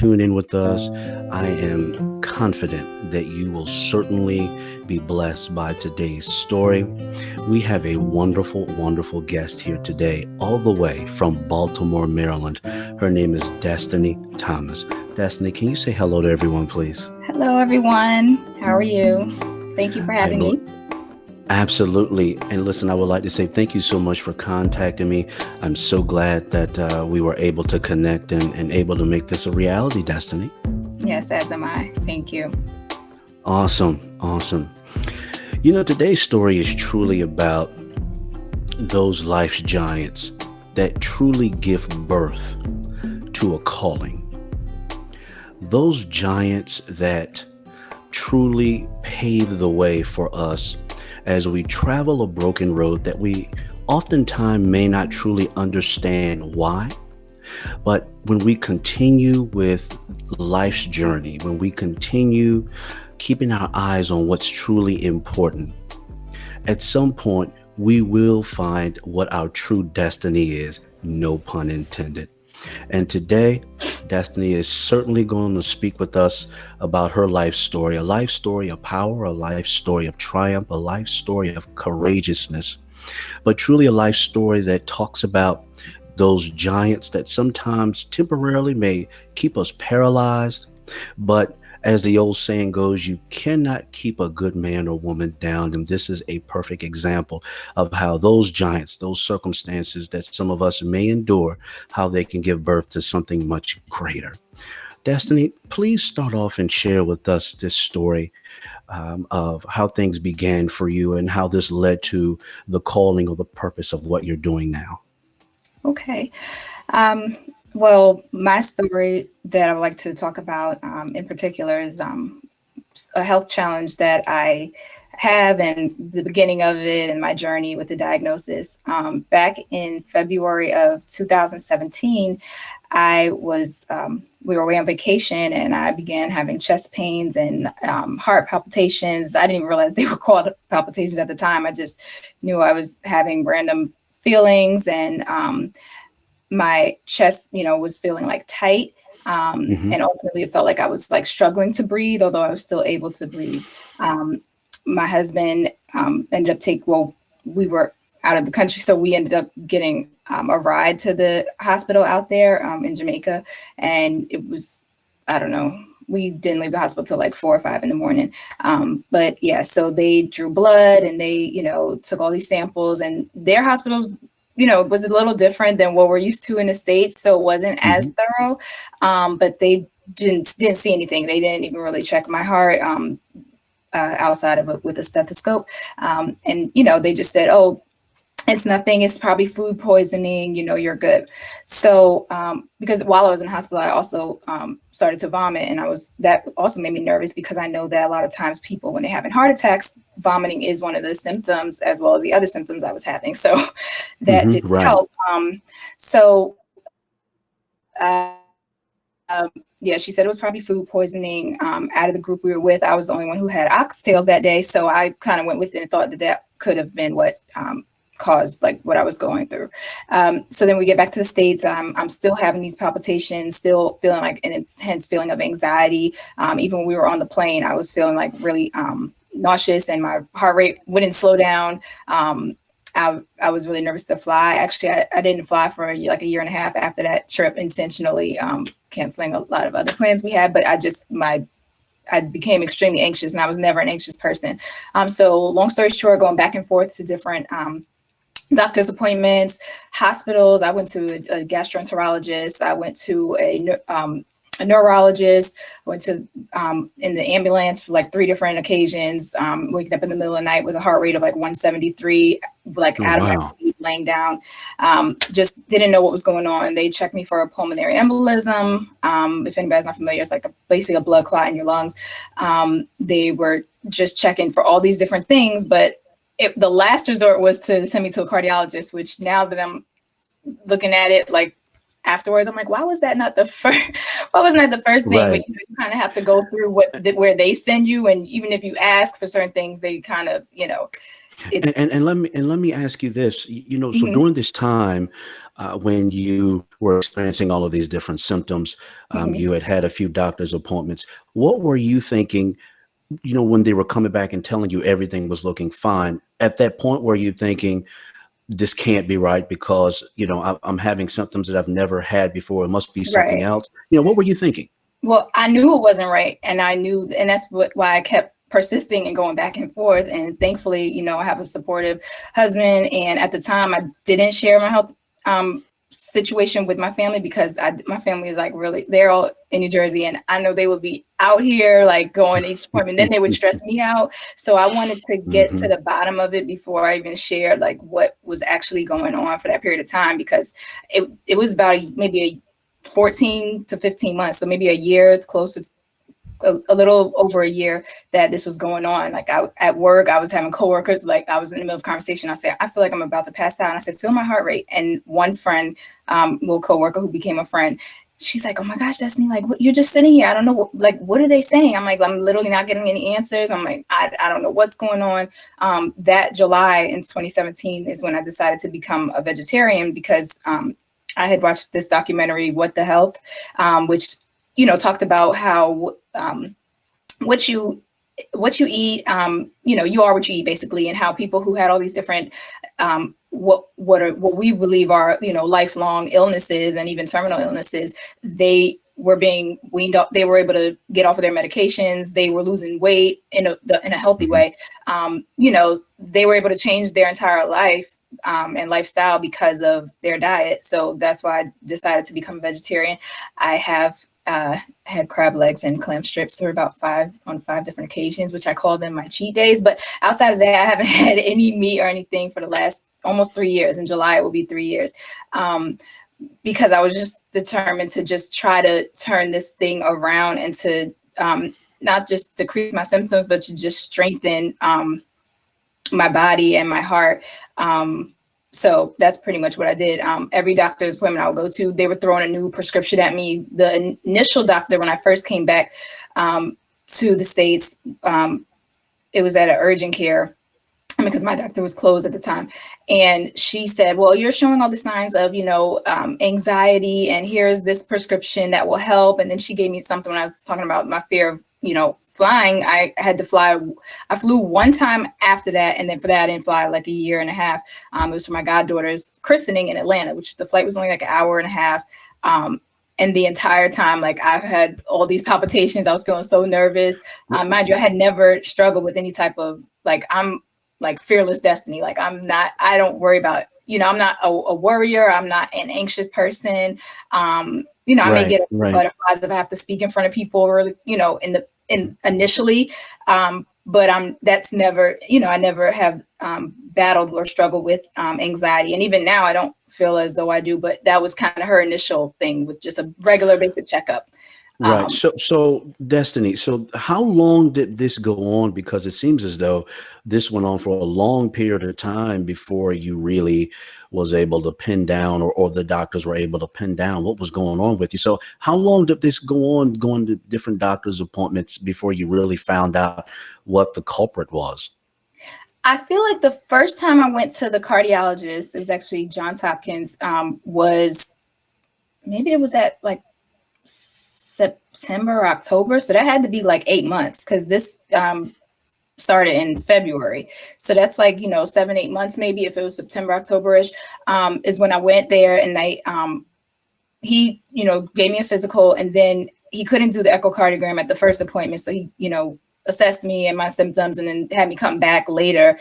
tune in with us. I am confident that you will certainly be blessed by today's story. We have a wonderful, wonderful guest here today, all the way from Baltimore, Maryland. Her name is Destiny Thomas. Destiny, can you say hello to everyone, please? Hello, everyone. How are you? Thank you for I having bel me. Absolutely. And listen, I would like to say thank you so much for contacting me. I'm so glad that we were able to connect and able to make this a reality, Destiny. Yes, as am I. Thank you. Awesome. Awesome. Today's story is truly about those life's giants that truly give birth to a calling. Those giants that truly pave the way for us as we travel a broken road that we oftentimes may not truly understand why. But when we continue with life's journey, when we continue keeping our eyes on what's truly important, at some point we will find what our true destiny is, no pun intended. And today, Destiny is certainly going to speak with us about her life story, a life story of power, a life story of triumph, a life story of courageousness, but truly a life story that talks about those giants that sometimes temporarily may keep us paralyzed. But as the old saying goes, you cannot keep a good man or woman down. And this is a perfect example of how those giants, those circumstances that some of us may endure, how they can give birth to something much greater. Destiny, please start off and share with us this story of how things began for you and how this led to the calling or the purpose of what you're doing now. Okay. Um, well, my story that I would like to talk about in particular is a health challenge that I have and the beginning of it and my journey with the diagnosis. Back in February of 2017, we were away on vacation and I began having chest pains and heart palpitations. I didn't even realize they were called palpitations at the time. I just knew I was having random feelings and my chest, was feeling like tight. Hmm. And ultimately it felt like I was like struggling to breathe, although I was still able to breathe. Um, my husband ended up we were out of the country. So we ended up getting a ride to the hospital out there in Jamaica. And it was, I don't know, we didn't leave the hospital till like 4 or 5 in the morning. But yeah, so they drew blood and they, took all these samples and their hospitals, was a little different than what we're used to in the States. So it wasn't as Hmm. thorough, but they didn't see anything. They didn't even really check my heart outside of it with a stethoscope. And, they just said, oh, it's nothing. It's probably food poisoning. You're good. So, because while I was in the hospital, I also started to vomit, and that also made me nervous because I know that a lot of times people, when they're having heart attacks, vomiting is one of the symptoms as well as the other symptoms I was having. So that Hmm. didn't Right. help. So yeah, she said it was probably food poisoning. Out of the group we were with, I was the only one who had oxtails that day. So I kind of went with it and thought that could have been what caused like what I was going through. So then we get back to the States. I'm still having these palpitations, still feeling like an intense feeling of anxiety. Even when we were on the plane, I was feeling like really nauseous and my heart rate wouldn't slow down. I was really nervous to fly. Actually, I didn't fly for like a year and a half after that trip, intentionally canceling a lot of other plans we had. But I became extremely anxious, and I was never an anxious person. So long story short, going back and forth to different doctor's appointments, hospitals. I went to a gastroenterologist. I went to a neurologist. I went to in the ambulance for like 3 different occasions, waking up in the middle of the night with a heart rate of like 173, like Oh, out of my wow. sleep, laying down. Just didn't know what was going on. They checked me for a pulmonary embolism. If anybody's not familiar, it's like basically a blood clot in your lungs. They were just checking for all these different things, but the last resort was to send me to a cardiologist, which now that I'm looking at it, like afterwards, I'm like, why was that not the first? Why wasn't that the first thing? But Right. you kind of have to go through where they send you, and even if you ask for certain things, they kind of, It's And let me ask you this. So mhm, during this time, when you were experiencing all of these different symptoms, mhm. you had a few doctor's appointments. What were you thinking? When they were coming back and telling you everything was looking fine. At that point, were you thinking this can't be right because I'm having symptoms that I've never had before? It must be something Right. else. What were you thinking? Well, I knew it wasn't right, and I knew, and that's why I kept persisting and going back and forth. And thankfully, I have a supportive husband. And at the time, I didn't share my health situation with my family because my family is like really, they're all in New Jersey, and I know they would be out here like going to each appointment. Then they would stress me out. So I wanted to get to Hmm. the bottom of it before I even shared like what was actually going on for that period of time, because it was about maybe a 14 to 15 months. So maybe a year. It's close to a little over a year that this was going on. Like at work, I was having coworkers, like I was in the middle of conversation. I said, I feel like I'm about to pass out. And I said, feel my heart rate. And one friend, little coworker who became a friend, she's like, oh my gosh, Destiny, like what, you're just sitting here. I don't know, what are they saying? I'm like, I'm literally not getting any answers. I'm like, I don't know what's going on. That July in 2017 is when I decided to become a vegetarian because I had watched this documentary, What the Health, which talked about how what you eat, you are what you eat basically, and how people who had all these different what we believe are lifelong illnesses and even terminal illnesses, they were being weaned off. They were able to get off of their medications. They were losing weight in a healthy Hmm. way. They were able to change their entire life and lifestyle because of their diet. So that's why I decided to become a vegetarian. I have had crab legs and clam strips for about 5 different occasions, which I call them my cheat days. But outside of that, I haven't had any meat or anything for the last almost 3 years. In July, it will be 3 years. Because I was just determined to just try to turn this thing around and to not just decrease my symptoms, but to just strengthen my body and my heart. So that's pretty much what I did. Every doctor's appointment I would go to, they were throwing a new prescription at me. The initial doctor, when I first came back to the States, it was at an urgent care because my doctor was closed at the time. And she said, well, you're showing all the signs of, anxiety, and here's this prescription that will help. And then she gave me something when I was talking about my fear of, flying. I had to fly. I flew one time after that. And then for that, I didn't fly like a year and a half. It was for my goddaughter's christening in Atlanta, which the flight was only like an hour and a half. And the entire time, like I had all these palpitations. I was feeling so nervous. Mind you, I had never struggled with any type of I'm like fearless Destiny. Like I don't worry about, I'm not a worrier. I'm not an anxious person. I may Right, get right. butterflies if I have to speak in front of people or, in initially. But that's never, I never have battled or struggled with anxiety. And even now I don't feel as though I do, but that was kind of her initial thing with just a regular basic checkup. Right. Um, So Destiny, so how long did this go on? Because it seems as though this went on for a long period of time before you really was able to pin down, or the doctors were able to pin down what was going on with you. So how long did this go on, going to different doctors' appointments before you really found out what the culprit was? I feel like the first time I went to the cardiologist, it was actually Johns Hopkins, was maybe it was at like September or October. So that had to be like 8 months because this started in February. So that's like, 7, 8 months, maybe if it was September, October-ish, is when I went there. And he, gave me a physical, and then he couldn't do the echocardiogram at the first appointment. So he, assessed me and my symptoms and then had me come back later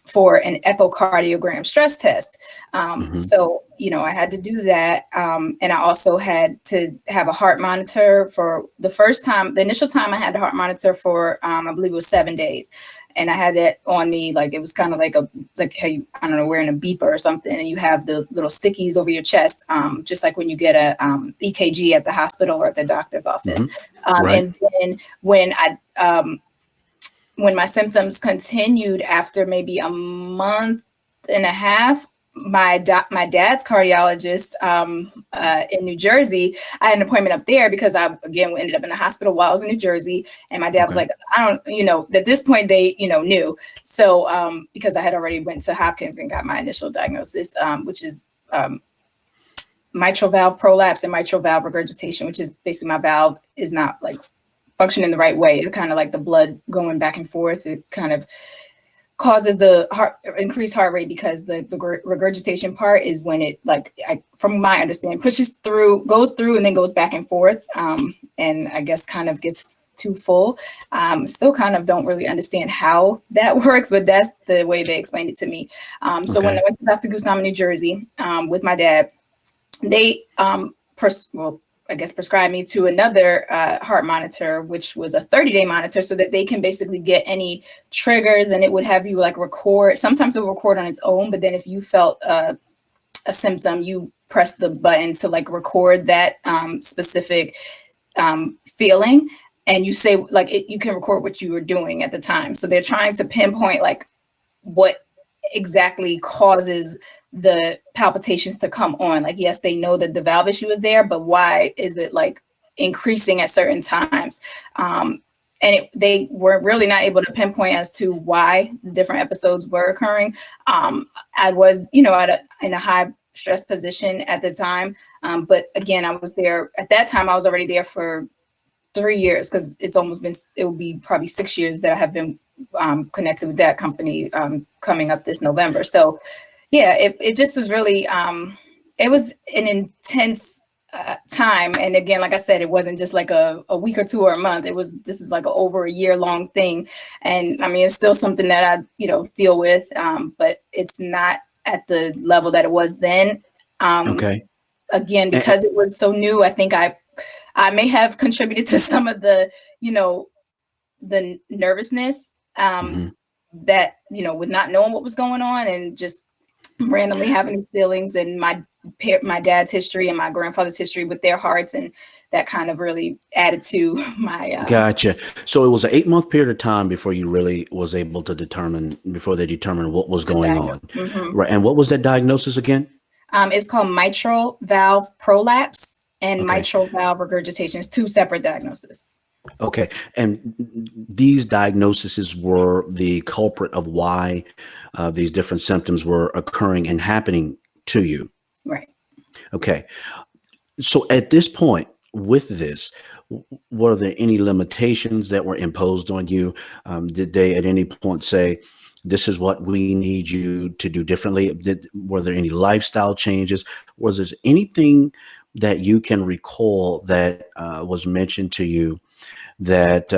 for an echocardiogram stress test. Hmm. So, I had to do that. And I also had to have a heart monitor for the initial time I had the heart monitor for, I believe it was 7 days. And I had that on me, like it was kind of like hey, I don't know, wearing a beeper or something, and you have the little stickies over your chest, just like when you get a EKG at the hospital or at the doctor's office. Hmm. Right. And then when my symptoms continued after maybe a month and a half, my dad's cardiologist in New Jersey, I had an appointment up there because I again ended up in the hospital while I was in New Jersey, and my dad was like, I don't, at this point they knew, so because I had already went to Hopkins and got my initial diagnosis, which is mitral valve prolapse and mitral valve regurgitation, which is basically my valve is not like functioning the right way. It's kind of like the blood going back and forth. It kind of causes the increased heart rate because the regurgitation part is when it, from my understanding, goes through and then goes back and forth, and I guess kind of gets too full. Still kind of don't really understand how that works, but that's the way they explained it to me. So when I went to Dr. Gusam in New Jersey with my dad, they prescribed me to another heart monitor, which was a 30-day monitor, so that they can basically get any triggers, and it would have you like record. Sometimes it will record on its own, but then if you felt a symptom, you press the button to like record that specific feeling, and you say you can record what you were doing at the time. So they're trying to pinpoint like what exactly causes the palpitations to come on. Like, yes, they know that the valve issue is there, but why is it like increasing at certain times? They were really not able to pinpoint as to why the different episodes were occurring. I was, in a high stress position at the time. But again, I was there at that time. I was already there for 3 years, because it will be probably 6 years that I have been connected with that company coming up this November. So yeah, it just was really, it was an intense time. And again, like I said, it wasn't just like a week or two or a month. This is like over a year long thing. And I mean, it's still something that I, deal with, but it's not at the level that it was then. Again, because it was so new, I think I may have contributed to some of the, the nervousness that, with not knowing what was going on and just randomly having these feelings, and my dad's history and my grandfather's history with their hearts, and that kind of really added to my Gotcha. So it was an 8-month period of time before you really was able to before they determined what was going on. Right. And what was that diagnosis again? It's called mitral valve prolapse and mitral valve regurgitation. It's 2 separate diagnoses. Okay. And these diagnoses were the culprit of why these different symptoms were occurring and happening to you. Right. Okay. So at this point with this, were there any limitations that were imposed on you? Did they at any point say, this is what we need you to do differently? Were there any lifestyle changes? Was there anything that you can recall that was mentioned to you that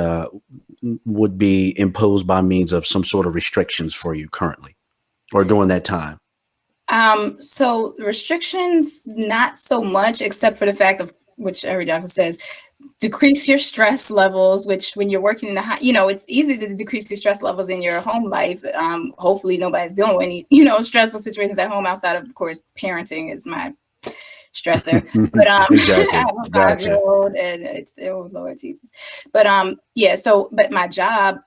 would be imposed by means of some sort of restrictions for you currently or during that time? So restrictions, not so much, except for the fact of, which every doctor says, decrease your stress levels, which when you're working in the high, it's easy to decrease your stress levels in your home life. Hopefully nobody's dealing with any, stressful situations at home outside of course, parenting is my stressor. But Exactly. I have a 5-year-old and it's, oh Lord Jesus. But but my job,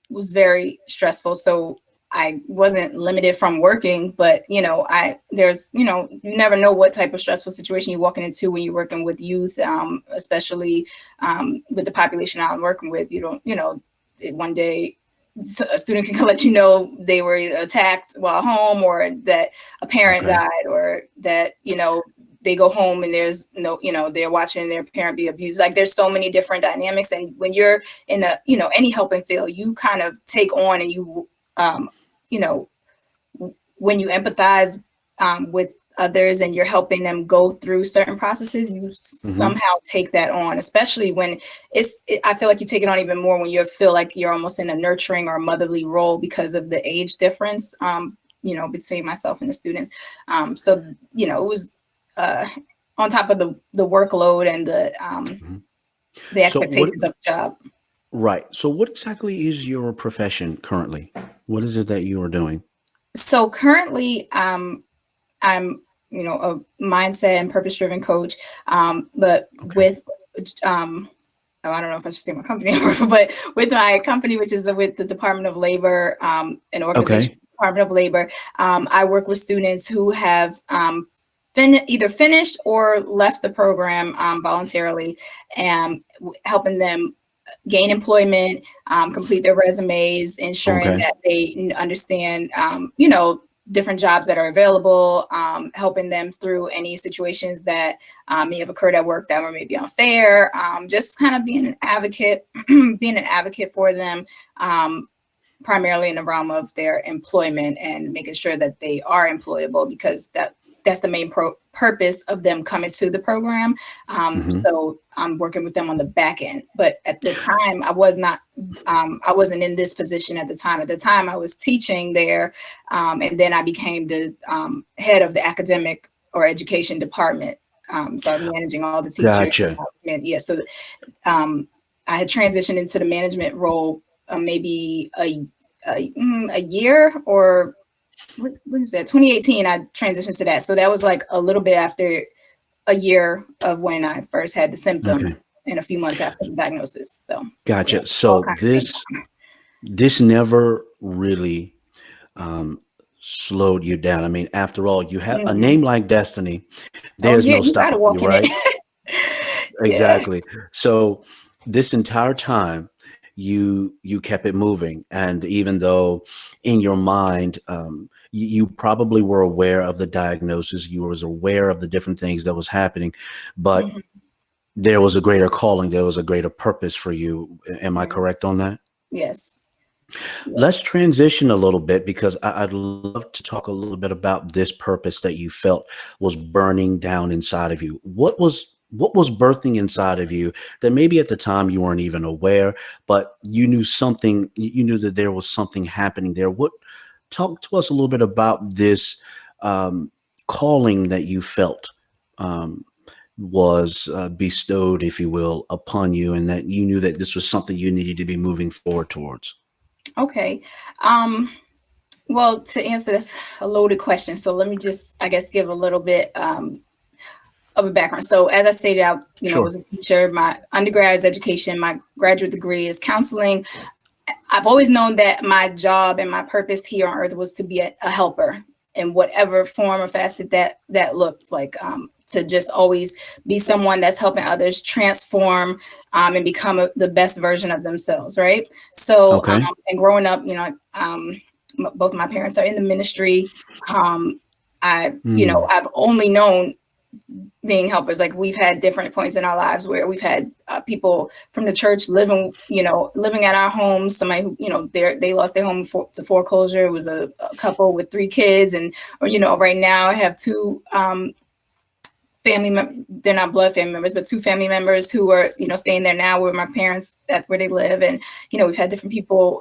was very stressful. So I wasn't limited from working, but you never know what type of stressful situation you're walking into when you're working with youth, especially with the population I'm working with. One day a student can let you know they were attacked while home, or that a parent died, or that they go home and there's they're watching their parent be abused. Like there's so many different dynamics, and when you're in any helping field, you kind of take on, and you when you empathize with others and you're helping them go through certain processes, you somehow take that on, especially when I feel like you take it on even more when you feel like you're almost in a nurturing or motherly role because of the age difference, between myself and the students. So, it was on top of the workload and the expectations of the job. Right. So what exactly is your profession currently? What is it that you are doing? So currently, I'm a mindset and purpose-driven coach, but with I don't know if I should say my company, but with my company, which is with the Department of Labor, an organization Department of Labor. I work with students who have either finished or left the program voluntarily, and helping them gain employment, complete their resumes, ensuring Okay. that they understand, different jobs that are available, helping them through any situations that may have occurred at work that were maybe unfair, just kind of being an advocate, being an advocate for them, primarily in the realm of their employment and making sure that they are employable, because that's the main purpose of them coming to the program. Hmm. So I'm working with them on the back end. But at the time, I wasn't in this position at the time. At the time, I was teaching there, and then I became the head of the academic or education department. So I'm managing all the teachers. Gotcha. So I had transitioned into the management role maybe a year, or what is that? 2018, I transitioned to that. So that was like a little bit after a year of when I first had the symptoms, Okay. and a few months after the diagnosis. So yeah, Gotcha. all So kinds of things. this never really um, slowed you down. I mean, after all, you have a Mhm. name like Destiny. Oh There's yeah, no you got to stopping you, walk in it. right? Yeah. Exactly. So this entire time, you kept it moving, and even though in your mind, you probably were aware of the diagnosis, you was aware of the different things that was happening, but Mhm. there was a greater calling, there was a greater purpose for you. Am I Right. correct on that? Yes. Let's Yes. transition a little bit, because I'd love to talk a little bit about this purpose that you felt was burning down inside of you. What was birthing inside of you that maybe at the time you weren't even aware, but you knew something, you knew that there was something happening there. What Talk to us a little bit about this um, calling that you felt um, was bestowed, if you will, upon you, and that you knew that this was something you needed to be moving forward towards. Okay. Um, well, to answer this, a loaded question. So let me just, I guess, give a little bit of a background. So as I stated, I, Sure. was a teacher. My undergrad is education. My graduate degree is counseling. I've always known that my job and my purpose here on earth was to be a helper in whatever form or facet that looks like, to just always be someone that's helping others transform, and become the best version of themselves. Right. So, Okay. and growing up, both of my parents are in the ministry. Um, Mm. I've only known being helpers. Like, we've had different points in our lives where we've had people from the church living at our homes. Somebody who, they lost their home to foreclosure. It was a couple with 3 kids, and or right now I have 2 they're not blood family members, but 2 family members who are staying there now with my parents, that where they live. And we've had different people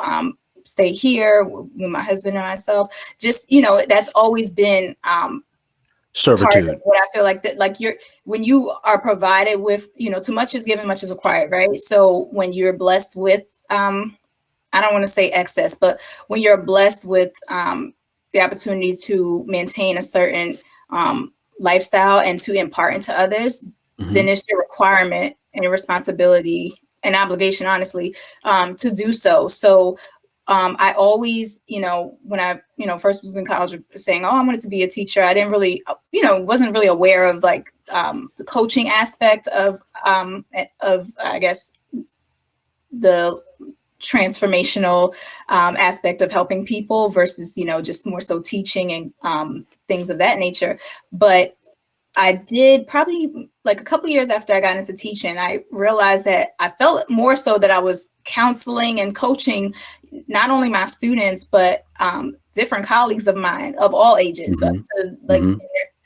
stay here with my husband and myself. Just that's always been part of Servitude. what I feel like, that like when you are provided with, too much is given, much is required, right? So when you're blessed with, I don't want to say excess, but when you're blessed with the opportunity to maintain a certain lifestyle and to impart into others, then Hmm. it's your requirement and your responsibility and obligation, honestly, to do so. So I always, when I, first was in college, saying, "Oh, I wanted to be a teacher." I didn't really, wasn't really aware of like the coaching aspect of I guess the transformational aspect of helping people versus, just more so teaching and things of that nature. But I did probably like a couple years after I got into teaching, I realized that I felt more so that I was counseling and coaching not only my students, but different colleagues of mine of all ages. Hmm. To, like, Hmm.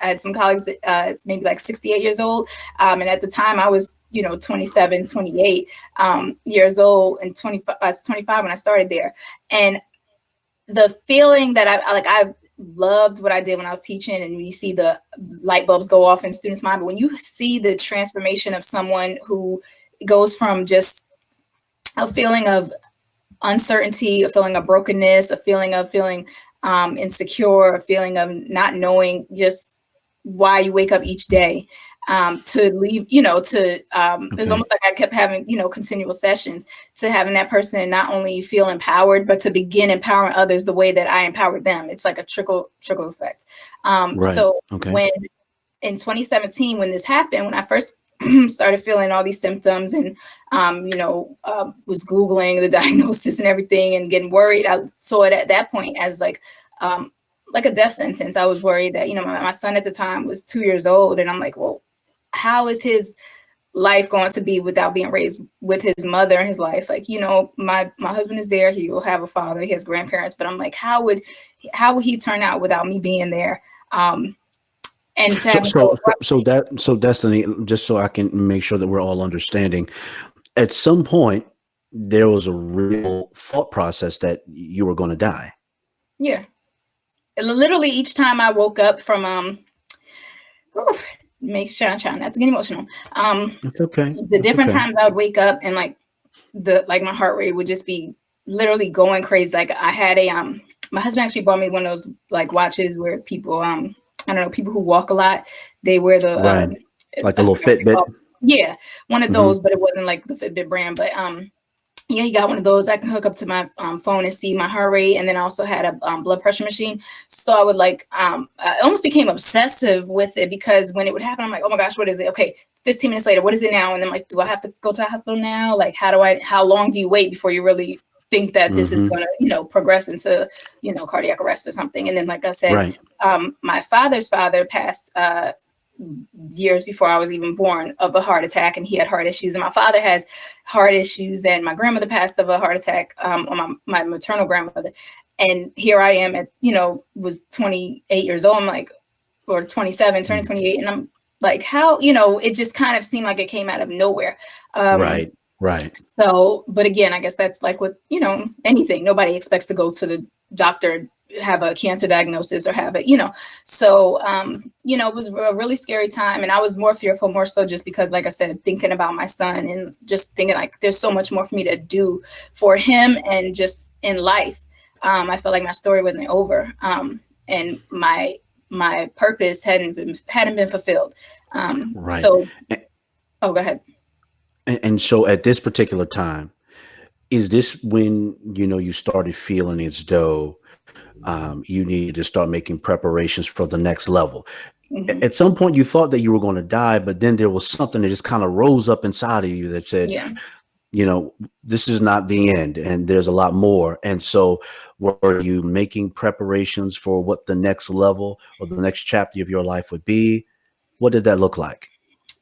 I had some colleagues, maybe like 68 years old. And at the time I was, 27, 28 years old, and 25, I was 25 when I started there. And the feeling that I loved what I did when I was teaching, and you see the light bulbs go off in students' mind. But when you see the transformation of someone who goes from just a feeling of uncertainty, a feeling of brokenness, a feeling of feeling insecure, a feeling of not knowing just why you wake up each day, to leave, it was Okay. almost like I kept having, continual sessions to having that person not only feel empowered, but to begin empowering others the way that I empowered them. It's like a trickle effect. Right. So Okay. when in 2017, when this happened, when I first started feeling all these symptoms and, was Googling the diagnosis and everything and getting worried, I saw it at that point as like a death sentence. I was worried that, my son at the time was 2 years old. And I'm like, well, how is his life going to be without being raised with his mother in his life? Like, my husband is there. He will have a father. He has grandparents. But I'm like, how would he turn out without me being there? And to So, have so, so Destiny, just so I can make sure that we're all understanding, at some point, there was a real thought process that you were going to die. yeah, literally each time I woke up from make sure I'm trying not to get emotional. It's okay. The It's different okay. times I would wake up and my heart rate would just be literally going crazy. Like I had my husband actually bought me one of those like watches where people I don't know, people who walk a lot, they wear the Right. Like the I little forgot what they Fitbit. call it. Yeah, one of Hmm. those, but it wasn't like the Fitbit brand. But yeah, he got one of those. I can hook up to my phone and see my heart rate, and then I also had a blood pressure machine. So I would I almost became obsessive with it because when it would happen, I'm like, oh my gosh, what is it? Okay, 15 minutes later, what is it now? And then like, do I have to go to the hospital now? Like, how long do you wait before you really think that this is Hmm. going to, progress into, cardiac arrest or something? And then, like I said, Right. my father's father passed years before I was even born of a heart attack, and he had heart issues. And my father has heart issues, and my grandmother passed of a heart attack on my maternal grandmother. And here I am at, was 28 years old. I'm like, or 27, turning 28. And I'm like, how, it just kind of seemed like it came out of nowhere. Right. Right. So, but again, I guess that's like with, anything. Nobody expects to go to the doctor, have a cancer diagnosis or have it, So, it was a really scary time. And I was more fearful, more so just because, like I said, thinking about my son and just thinking like there's so much more for me to do for him and just in life. I felt like my story wasn't over. And my purpose hadn't been fulfilled. Right. So, oh, go ahead. And so at this particular time, is this when you started feeling as though you needed to start making preparations for the next level? Hmm. At some point, you thought that you were going to die, but then there was something that just kind of rose up inside of you that said, Yeah. you know, this is not the end, and there's a lot more. And so, were you making preparations for what the next level or the next chapter of your life would be? What did that look like?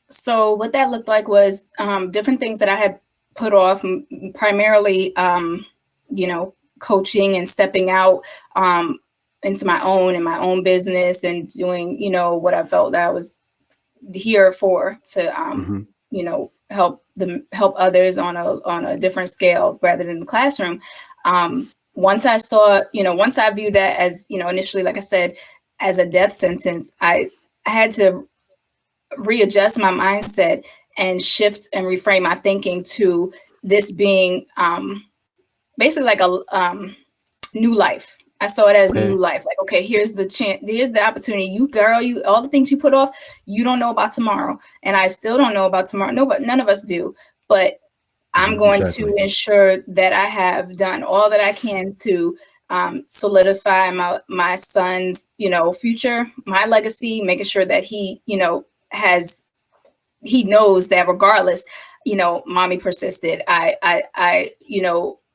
So what that looked like was different things that I had put off, primarily, coaching and stepping out into my own business and doing, what I felt that I was here for to, Hmm. help others on a different scale rather than the classroom. Once I saw, once I viewed that as, initially, like I said, as a death sentence, I had to readjust my mindset and shift and reframe my thinking to this being basically like a new life. I saw it as new Okay. life. Like, okay, here's the chance, here's the opportunity. You girl, you all the things you put off, you don't know about tomorrow. And I still don't know about tomorrow. No, but none of us do. But I'm going to Exactly. ensure that I have done all that I can to solidify my son's, future, my legacy, making sure that he, has he knows that regardless, mommy persisted. I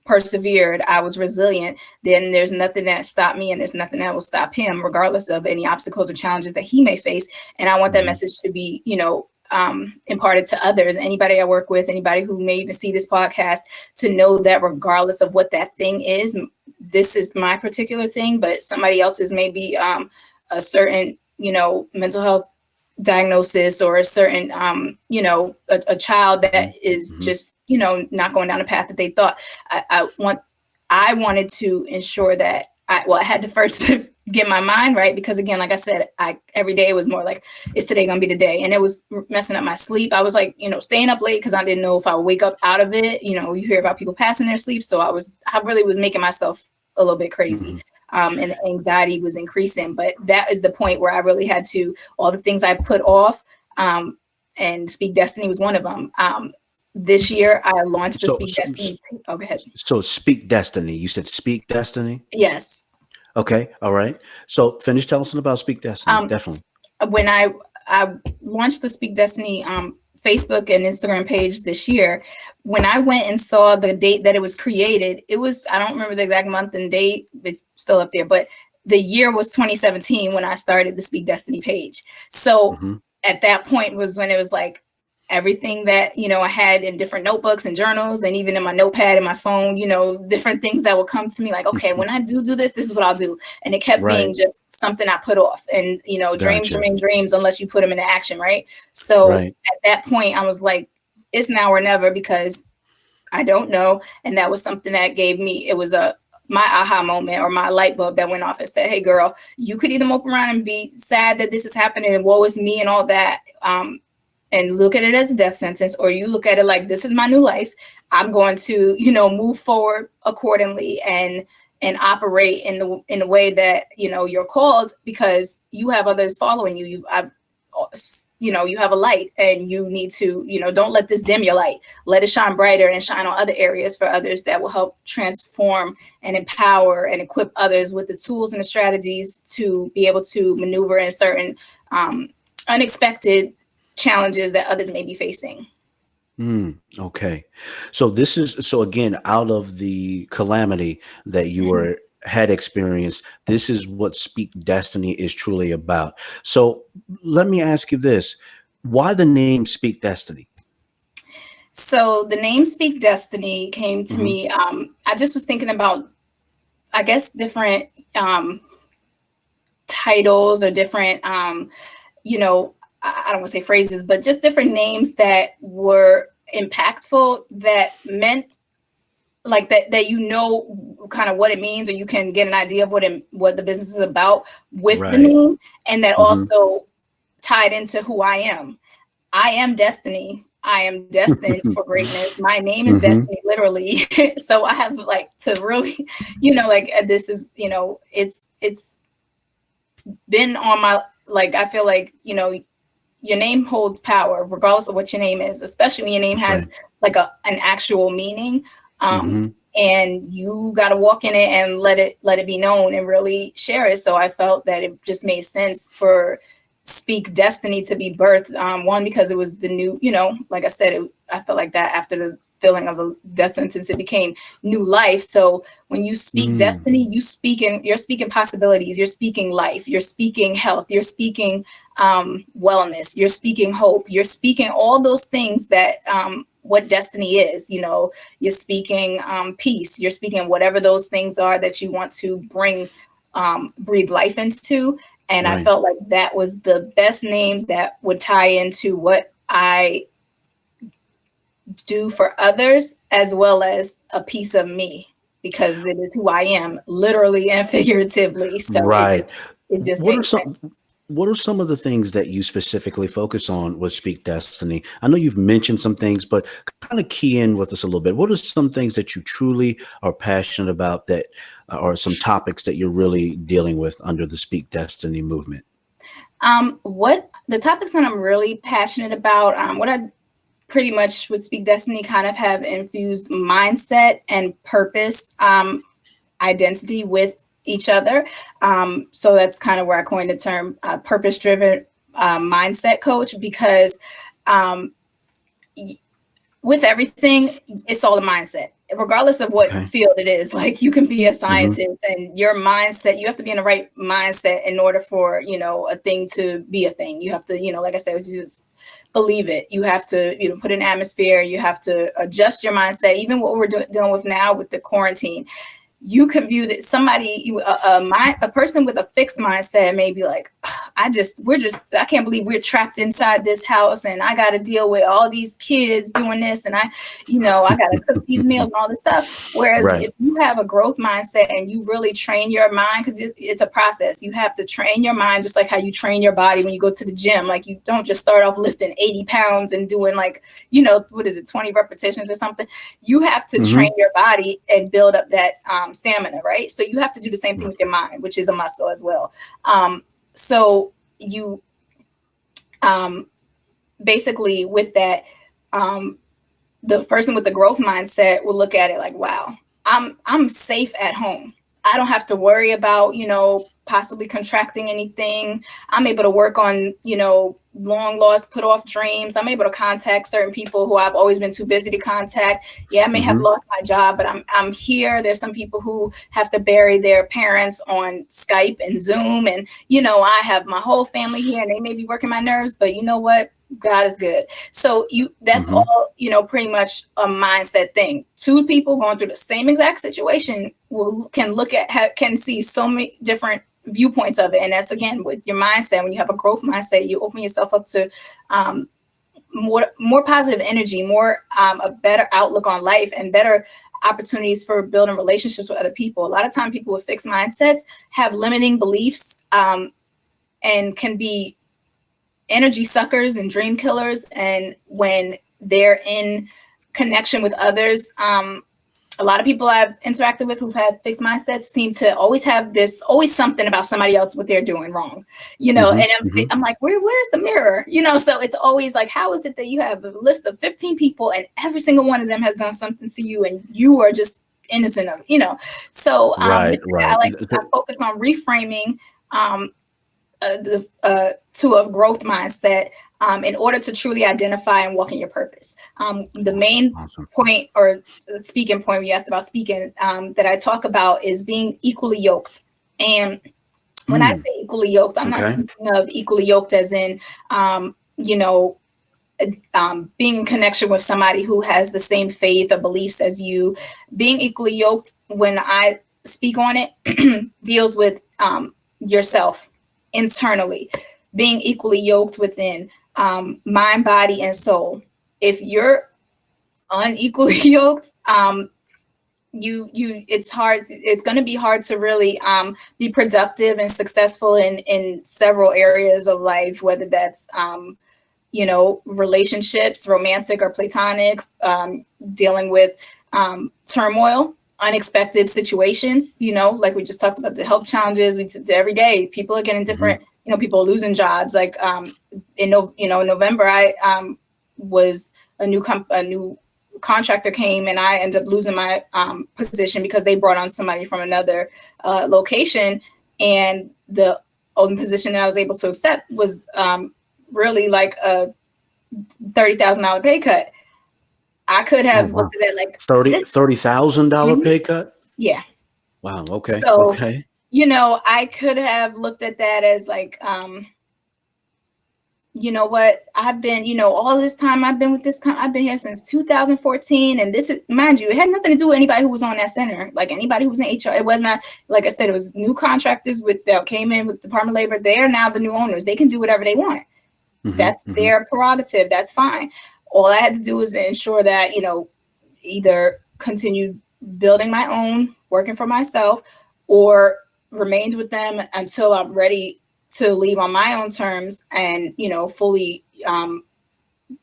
persevered. I was resilient. Then there's nothing that stopped me, and there's nothing that will stop him, regardless of any obstacles or challenges that he may face. And I want that Hmm. message to be, imparted to others. Anybody I work with, anybody who may even see this podcast, to know that regardless of what that thing is, this is my particular thing, but somebody else's may be a certain, mental health diagnosis or a certain a child that is Hmm. just not going down the path that they thought. I wanted to ensure that I had to first get my mind right, because again, like I said, every day was more like, is today gonna be the day? And it was messing up my sleep. I was like, staying up late because I didn't know if I would wake up out of it. You hear about people passing their sleep, so I really was making myself a little bit crazy. Hmm. And the anxiety was increasing, but that is the point where I really had to, all the things I put off, And Speak Destiny was one of them. This year, I launched the So, Speak so, Destiny. Oh, go ahead. so Speak Destiny. You said Speak Destiny? Yes. Okay. All right. So finish telling us about Speak Destiny. Um, Definitely. when I launched the Speak Destiny Facebook and Instagram page this year, when I went and saw the date that it was created, it was, I don't remember the exact month and date, it's still up there, but the year was 2017 when I started the Speak Destiny page. So Hmm. at that point was when it was like everything that, I had in different notebooks and journals and even in my notepad and my phone, different things that would come to me like, okay, when I do this, this is what I'll do. And it kept being Right. just something I put off. And, dreams Gotcha. remain dreams unless you put them into action, right? So Right. at that point, I was like, it's now or never because I don't know. And that was something that gave me, it was my aha moment or my light bulb that went off and said, hey, girl, you could either mope around and be sad that this is happening and woe is me and all that. And look at it as a death sentence, or you look at it like this is my new life. I'm going to, move forward accordingly and operate in the way that you're called because you have others following you. You have a light and you need to, don't let this dim your light. Let it shine brighter and shine on other areas for others that will help transform and empower and equip others with the tools and the strategies to be able to maneuver in certain unexpected challenges that others may be facing. Okay. So again, out of the calamity that you were had experienced, this is what Speak Destiny is truly about. So let me ask you this. Why the name Speak Destiny? So the name Speak Destiny came to Hmm. me. I just was thinking about, I guess, different titles or different, I don't want to say phrases, but just different names that were impactful that meant like that kind of what it means, or you can get an idea of what the business is about with the Right. name, and that Hmm. also tied into who I am. I am destiny. I am destined for greatness. My name is Hmm. Destiny, literally. So I have like to really, like this is, it's been on my, like, I feel like, your name holds power regardless of what your name is, especially when your name That's right. has like an actual meaning. Um, Hmm. and you got to walk in it and let it be known and really share it. So I felt that it just made sense for Speak Destiny to be birthed. One, because it was the new, like I said, I felt like that after the feeling of a death sentence, it became new life. So when you speak Mm. destiny, you're speaking possibilities, you're speaking life, you're speaking health, you're speaking wellness, you're speaking hope, you're speaking all those things that what destiny is. You're speaking peace, you're speaking whatever those things are that you want to breathe life into. And I Right. felt like that was the best name that would tie into what I do for others, as well as a piece of me, because it is who I am, literally and figuratively. So Right. it just What are makes sense. some what are some of the things that you specifically focus on with Speak Destiny? I know you've mentioned some things, but kind of key in with us a little bit. What are some things that you truly are passionate about that are some topics that you're really dealing with under the Speak Destiny movement? What the topics that I'm really passionate about, what I pretty much with Speak Destiny kind of have infused mindset and purpose, identity with each other. So that's kind of where I coined the term purpose driven mindset coach, because um, with everything, it's all a mindset, regardless of what Okay. field it is. Like you can be a Hmm. scientist and your mindset, you have to be in the right mindset in order for, a thing to be a thing. You have to, like I said, it was just believe it. You have to, put an atmosphere, you have to adjust your mindset. Even what we're dealing with now with the quarantine, you can view that a person with a fixed mindset may be like, I can't believe we're trapped inside this house and I got to deal with all these kids doing this and I got to cook these meals and all this stuff. Whereas Right. if you have a growth mindset and you really train your mind, because it's a process, you have to train your mind just like how you train your body when you go to the gym. Like you don't just start off lifting 80 pounds and doing like, what is it, 20 repetitions or something. You have to train Hmm. your body and build up that stamina, right? So you have to do the same thing with your mind, which is a muscle as well. So you, um, basically with that, um, the person with the growth mindset will look at it like, wow, I'm safe at home. I don't have to worry about, possibly contracting anything. I'm able to work on, long lost, put off dreams. I'm able to contact certain people who I've always been too busy to contact. Yeah, I may have Hmm. lost my job, but I'm here. There's some people who have to bury their parents on Skype and Zoom. And, I have my whole family here and they may be working my nerves, but you know what? God is good. So that's Hmm. all, pretty much a mindset thing. Two people going through the same exact situation can see so many different viewpoints of it. And that's again with your mindset. When you have a growth mindset, you open yourself up to um, more positive energy, more a better outlook on life, and better opportunities for building relationships with other people. A lot of time, people with fixed mindsets have limiting beliefs, and can be energy suckers and dream killers. And when they're in connection with others, a lot of people I've interacted with who've had fixed mindsets seem to always something about somebody else what they're doing wrong, Hmm. and Hmm. I'm like, where's the mirror? So it's always like, how is it that you have a list of 15 people and every single one of them has done something to you and you are just innocent of, so Right, right. I focus on reframing, um, to a growth mindset, in order to truly identify and walk in your purpose. The Awesome, main awesome. point, or the speaking point, when you asked about speaking, that I talk about is being equally yoked. And when I Mm, say equally yoked, I'm not okay. speaking of equally yoked as in, being in connection with somebody who has the same faith or beliefs as you. Being equally yoked, when I speak on it, deals with yourself internally, being equally yoked within mind, body, and soul. If you're unequally yoked, it's going to be hard to really be productive and successful in several areas of life, whether that's relationships, romantic or platonic, dealing with turmoil, unexpected situations, like we just talked about the health challenges every day. People are getting Hmm. different, people are losing jobs. Like in November, I was a new contractor came and I ended up losing my position because they brought on somebody from another location. And the only position that I was able to accept was really like a $30,000 pay cut. I could Oh, have wow. looked at it like this. $30,000 Mhm. pay cut? Yeah. Wow. Okay. So, Okay. I could have looked at that as like, you know what, I've been, all this time I've been with I've been here since 2014. And this is, mind you, it had nothing to do with anybody who was on that center, like anybody who was in HR. It was not, like I said, it was new contractors that came in with Department of Labor. They are now the new owners. They can do whatever they want. Hmm. That's Hmm. their prerogative. That's fine. All I had to do was ensure that, either continue building my own, working for myself, or remained with them until I'm ready to leave on my own terms and, fully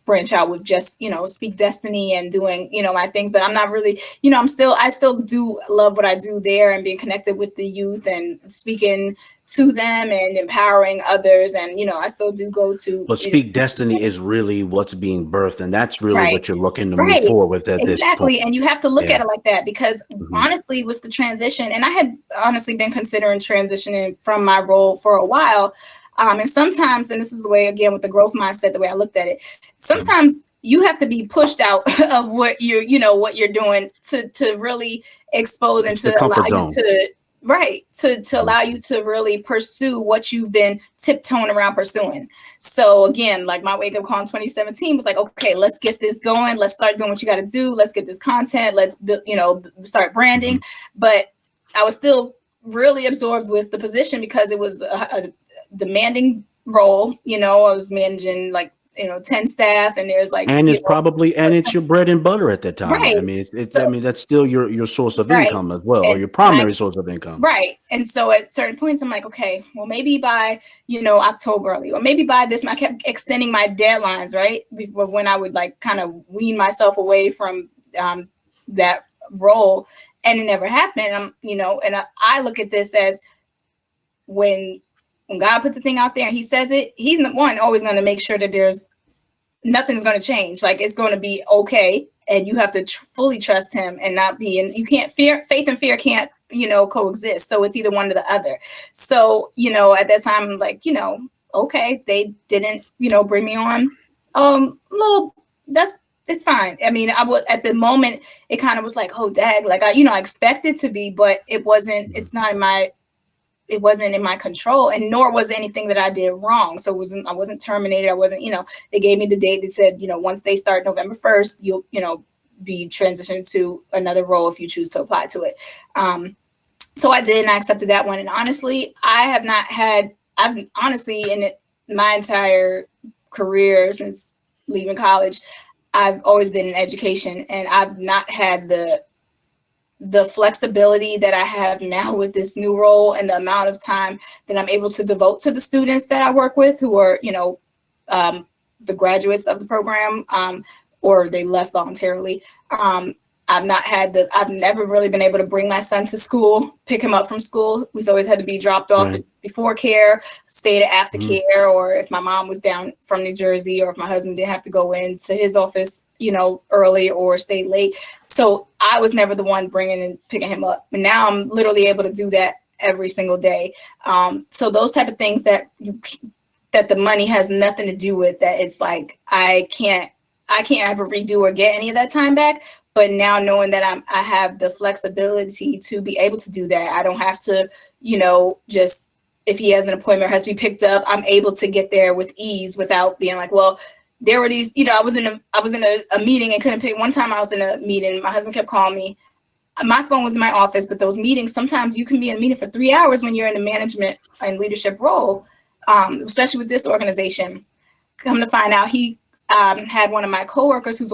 branch out with just, speak destiny and doing, my things. But I'm not really, I still do love what I do there and being connected with the youth and speaking to them and empowering others. And, I still do go to, But Speak Destiny is really what's being birthed, and that's really right. what you're looking to move Right. forward with at this point. Exactly. And you have to look Yeah. at it like that because Hmm. honestly, with the transition, and I had honestly been considering transitioning from my role for a while. And sometimes, and this is the way, again, with the growth mindset, the way I looked at it, sometimes you have to be pushed out of what what you're doing to really expose and It's the to allow comfort you zone. to, right, to Mhm. allow you to really pursue what you've been tiptoeing around pursuing. So again, like my wake up call in 2017 was like, okay, let's get this going. Let's start doing what you got to do. Let's get this content. Let's start branding. Mhm. But I was still really absorbed with the position because it was a demanding role. I was managing like 10 staff, and there's like And it's your bread and butter at that time. right. I mean, I So mean, that's still your source of right, income as well, or and your and I primary source of income. right. And so at certain points, I'm like, okay, well, maybe by, October early, or maybe by this, I kept extending my deadlines, right? Before when I would like kind of wean myself away from that role. And it never happened. And I look at this as when God puts a thing out there and he says it, he's the one always going to make sure that there's nothing's going to change. Like, it's going to be okay. And you have to fully trust him and not be, and you can't faith and fear can't, coexist. So it's either one or the other. So, at that time, I'm like, okay, they didn't, bring me on. Well, it's fine. I mean, I was, at the moment, it kind of was like, oh, dag, like I expected to be, but it wasn't, it wasn't in my control, and nor was it anything that I did wrong. So I wasn't terminated. I wasn't, they gave me the date that said, once they start November 1st, you'll, be transitioned to another role if you choose to apply to it. So I did, and I accepted that one. And honestly, I've honestly, in my entire career since leaving college, I've always been in education, and I've not had the flexibility that I have now with this new role, and the amount of time that I'm able to devote to the students that I work with, who are, the graduates of the program, or they left voluntarily. I've never really been able to bring my son to school, pick him up from school. We've always had to be dropped off before care, stayed at after care, or if my mom was down from New Jersey, or if my husband didn't have to go into his office, early or stay late. So I was never the one bringing and picking him up. But now I'm literally able to do that every single day. So those type of things that the money has nothing to do with, that it's like, I can't ever redo or get any of that time back. But now, knowing that I have the flexibility to be able to do that, I don't have to, just, if he has an appointment or has to be picked up, I'm able to get there with ease without being like, well, there were these, I was in a meeting and couldn't pick. One time I was in a meeting, my husband kept calling me. My phone was in my office, but those meetings, sometimes you can be in a meeting for 3 hours when you're in a management and leadership role, especially with this organization. Come to find out, he had one of my coworkers who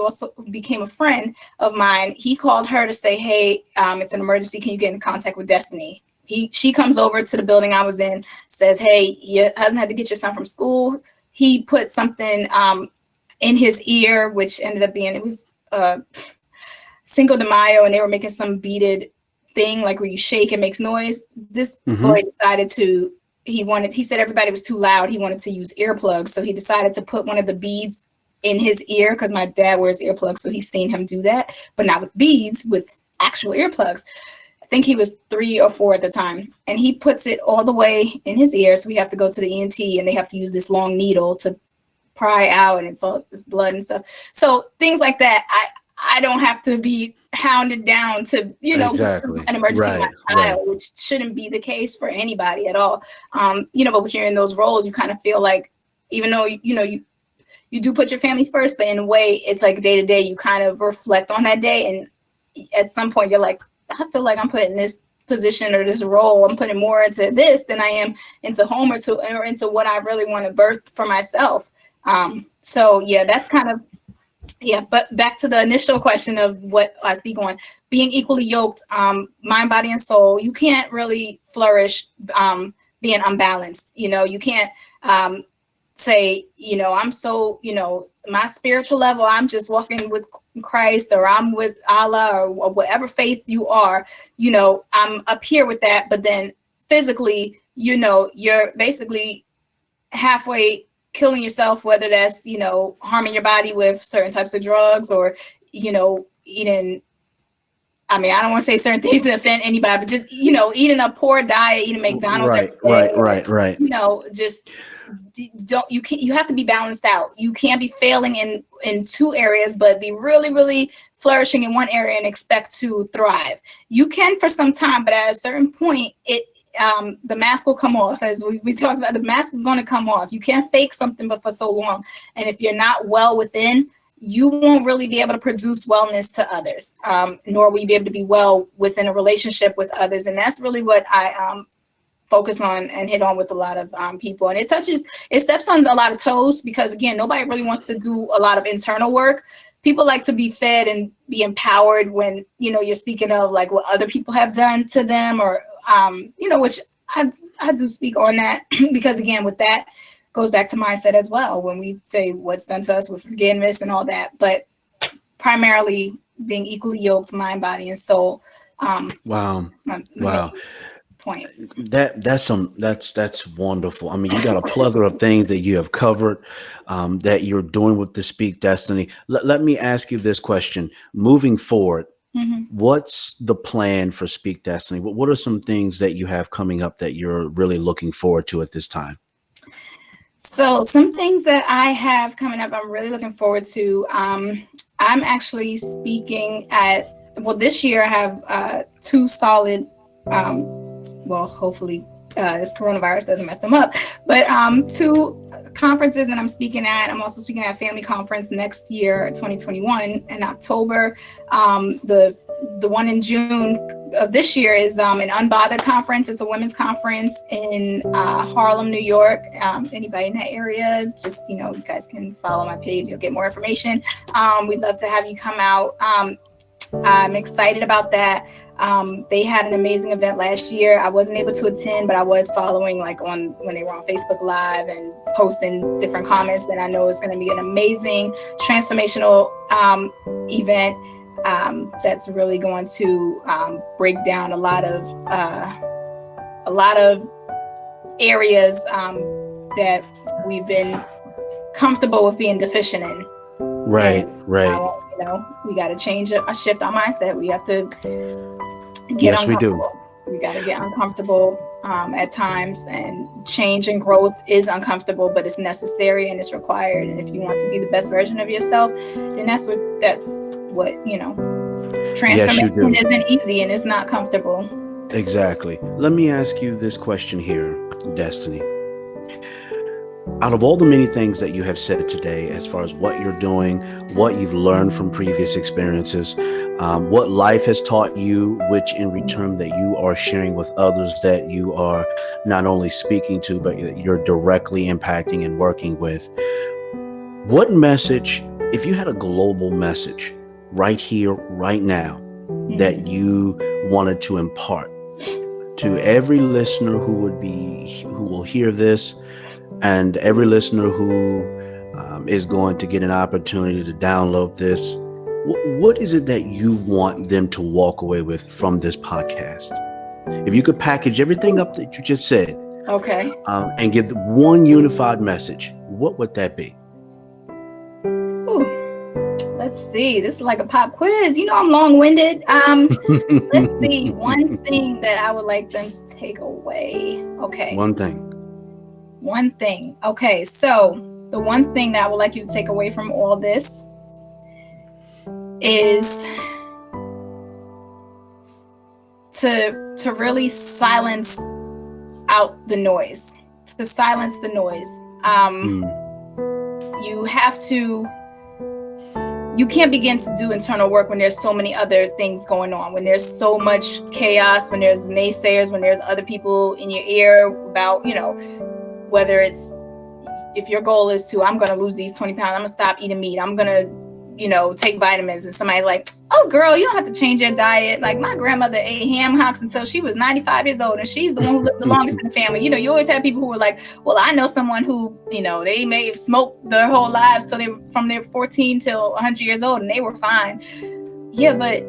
became a friend of mine. He called her to say, hey, it's an emergency. Can you get in contact with Destiny? She comes over to the building I was in, says, hey, your husband had to get your son from school. He put something in his ear, which ended up being, it was Cinco de Mayo, and they were making some beaded thing, like where you shake, it makes noise. This boy decided he said everybody was too loud. He wanted to use earplugs. So he decided to put one of the beads in his ear, because my dad wears earplugs, so he's seen him do that, but not with beads, with actual earplugs. I think he was 3 or 4 at the time, and he puts it all the way in his ear, so we have to go to the ENT, and they have to use this long needle to pry out, and it's all this blood and stuff. So things like that, I don't have to be hounded down to, Exactly. an emergency with my child, which shouldn't be the case for anybody at all. But when you're in those roles, you kind of feel like, even though, you do put your family first, but in a way, it's like day to day, you kind of reflect on that day. And at some point, you're like, I feel like I'm putting this position or this role, I'm putting more into this than I am into home or into what I really want to birth for myself. So yeah, that's kind of, but back to the initial question of what I speak on, being equally yoked, mind, body, and soul. You can't really flourish being unbalanced. You can't say, I'm so, my spiritual level, I'm just walking with Christ, or I'm with Allah, or whatever faith you are, I'm up here with that. But then physically, you're basically halfway killing yourself, whether that's, harming your body with certain types of drugs, or, eating, I mean, I don't want to say certain things to offend anybody, but just, eating a poor diet, eating McDonald's every day, right. Just you have to be balanced out. You can't be failing in 2 areas, but be really, really flourishing in one area and expect to thrive. You can for some time, but at a certain point, the mask will come off. As we talked about, the mask is going to come off. You can't fake something but for so long. And if you're not well within, you won't really be able to produce wellness to others, nor will you be able to be well within a relationship with others. And that's really what I focus on and hit on with a lot of people. And it steps on a lot of toes, because again, nobody really wants to do a lot of internal work. People like to be fed and be empowered when, you're speaking of like what other people have done to them, or, which I do speak on that, because again, with that goes back to mindset as well, when we say what's done to us with forgiveness and all that, but primarily being equally yoked, mind, body, and soul. Wow. point. That's wonderful. I mean, you got a plethora of things that you have covered, that you're doing with the Speak Destiny. Let me ask you this question: moving forward, Mhm. what's the plan for Speak Destiny? What are some things that you have coming up that you're really looking forward to at this time? So some things that I have coming up, I'm really looking forward to. I'm actually speaking at, well, this year I have two solid, well, hopefully this coronavirus doesn't mess them up, but two conferences that I'm speaking at. I'm also speaking at a family conference next year, 2021 in October. The one in June of this year is an Unbothered conference. It's a women's conference in Harlem, New York. Anybody in that area, just, you guys can follow my page. You'll get more information. We'd love to have you come out. I'm excited about that. They had an amazing event last year. I wasn't able to attend, but I was following when they were on Facebook Live and posting different comments. And I know it's going to be an amazing transformational event that's really going to break down a lot of areas that we've been comfortable with being deficient in. Right, and, right. We got to change a shift our mindset. We have to get Yes, we uncomfortable. do. We got to get uncomfortable at times, and change and growth is uncomfortable, but it's necessary and it's required. And if you want to be the best version of yourself, then that's what transformation isn't easy and it's not comfortable. Exactly. Let me ask you this question here, Destiny. Out of all the many things that you have said today, as far as what you're doing, what you've learned from previous experiences, what life has taught you, which in return that you are sharing with others, that you are not only speaking to, but you're directly impacting and working with. What message, if you had a global message right here, right now, that you wanted to impart to every listener who will hear this, and every listener who is going to get an opportunity to download this, what is it that you want them to walk away with from this podcast? If you could package everything up that you just said, okay, and give one unified message, what would that be? Let's see. This is like a pop quiz. I'm long-winded. Let's see. One thing that I would like them to take away. Okay. One thing. Okay. So the one thing that I would like you to take away from all this is to really silence out the noise. To silence the noise. You can't begin to do internal work when there's so many other things going on, when there's so much chaos, when there's naysayers, when there's other people in your ear about, whether it's, if your goal is I'm going to lose these 20 pounds, I'm going to stop eating meat, I'm going to, take vitamins, and somebody's like, oh girl, you don't have to change your diet. Like my grandmother ate ham hocks until she was 95 years old, and she's the one who lived the longest in the family. You always have people who were like, well, I know someone who, they may have smoked their whole lives till they were from their 14 till 100 years old, and they were fine. Yeah, but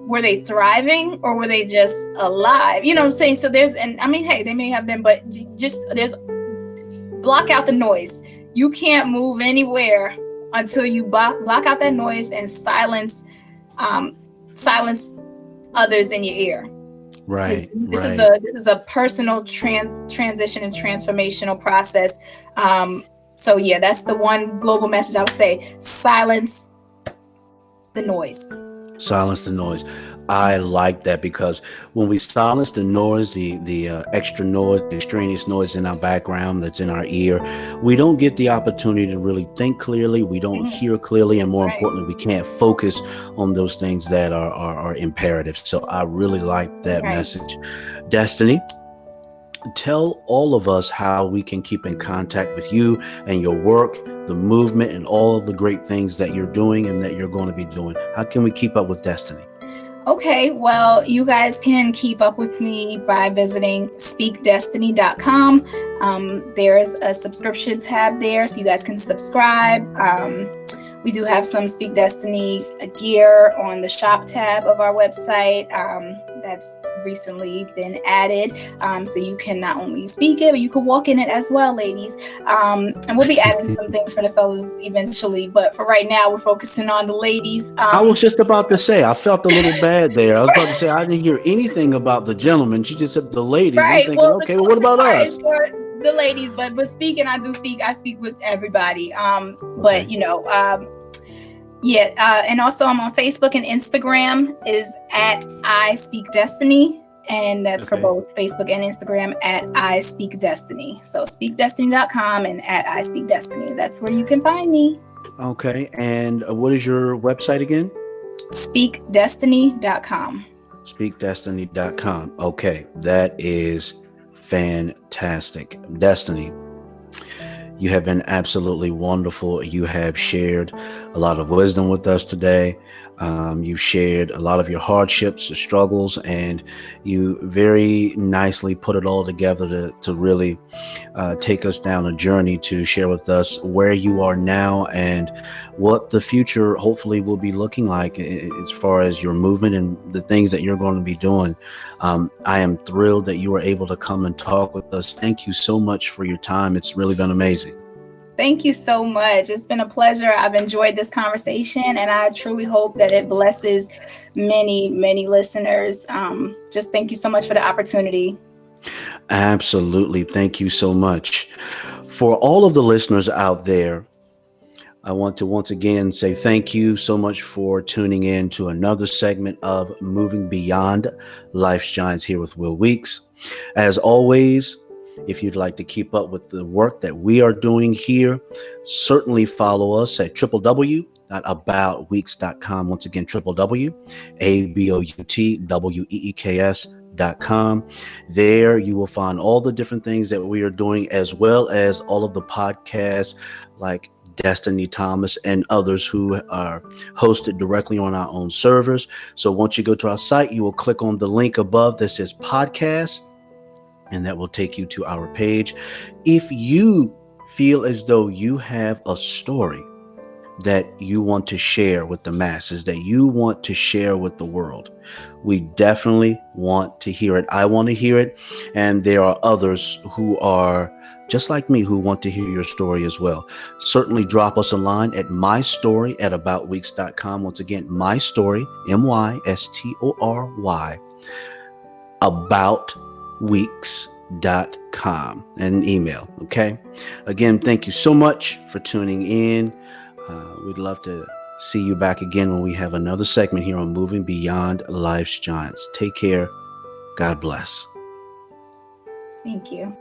were they thriving, or were they just alive? You know what I'm saying? So hey, they may have been, but there's block out the noise. You can't move anywhere until you block out that noise and silence others in your ear. Right. This is a personal transition and transformational process. So yeah, that's the one global message I would say: silence the noise. Silence the noise. I like that, because when we silence the noise, the extra noise, the extraneous noise in our background that's in our ear, we don't get the opportunity to really think clearly. We don't hear clearly, and more importantly, we can't focus on those things that are imperative. So I really like that message. Destiny, tell all of us how we can keep in contact with you and your work, the movement, and all of the great things that you're doing and that you're going to be doing. How can we keep up with Destiny? Okay, well, you guys can keep up with me by visiting speakdestiny.com. There's a subscription tab there, so you guys can subscribe. We do have some Speak Destiny gear on the shop tab of our website. that's recently been added. So you can not only speak it, but you can walk in it as well, ladies. And we'll be adding some things for the fellas eventually, but for right now, we're focusing on the ladies. I was just about to say, I felt a little bad there. I was about to say, I didn't hear anything about the gentlemen. She just said the ladies. I'm Right. thinking, Well, the okay, well, what about part us? is for the ladies, but speaking, I speak with everybody. But and also I'm on Facebook and Instagram is at I Speak Destiny. And that's for both Facebook and Instagram at I Speak Destiny. So speakdestiny.com and at I Speak Destiny. That's where you can find me. Okay. And what is your website again? Speakdestiny.com. Speakdestiny.com. Okay. That is fantastic. Destiny, you have been absolutely wonderful. You have shared a lot of wisdom with us today. You've shared a lot of your hardships, your struggles, and you very nicely put it all together to really take us down a journey to share with us where you are now and what the future hopefully will be looking like as far as your movement and the things that you're going to be doing. I am thrilled that you were able to come and talk with us. Thank you so much for your time. It's really been amazing. Thank you so much. It's been a pleasure. I've enjoyed this conversation, and I truly hope that it blesses many, many listeners. Just thank you so much for the opportunity. Absolutely. Thank you so much. For all of the listeners out there, I want to once again say thank you so much for tuning in to another segment of Moving Beyond Life's Giants here with Will Weeks. As always, if you'd like to keep up with the work that we are doing here, certainly follow us at www.aboutweeks.com. Once again, www.aboutweeks.com. There you will find all the different things that we are doing, as well as all of the podcasts like Destiny Thomas and others who are hosted directly on our own servers. So once you go to our site, you will click on the link above that says podcast, and that will take you to our page. If you feel as though you have a story that you want to share with the masses, that you want to share with the world, we definitely want to hear it. I want to hear it. And there are others who are just like me who want to hear your story as well. Certainly drop us a line at mystory@aboutweeks.com. Once again, mystory, MYSTORY, aboutweeks.com, and an email. Okay. Again, thank you so much for tuning in. We'd love to see you back again when we have another segment here on Moving Beyond Life's Giants. Take care. God bless. Thank you.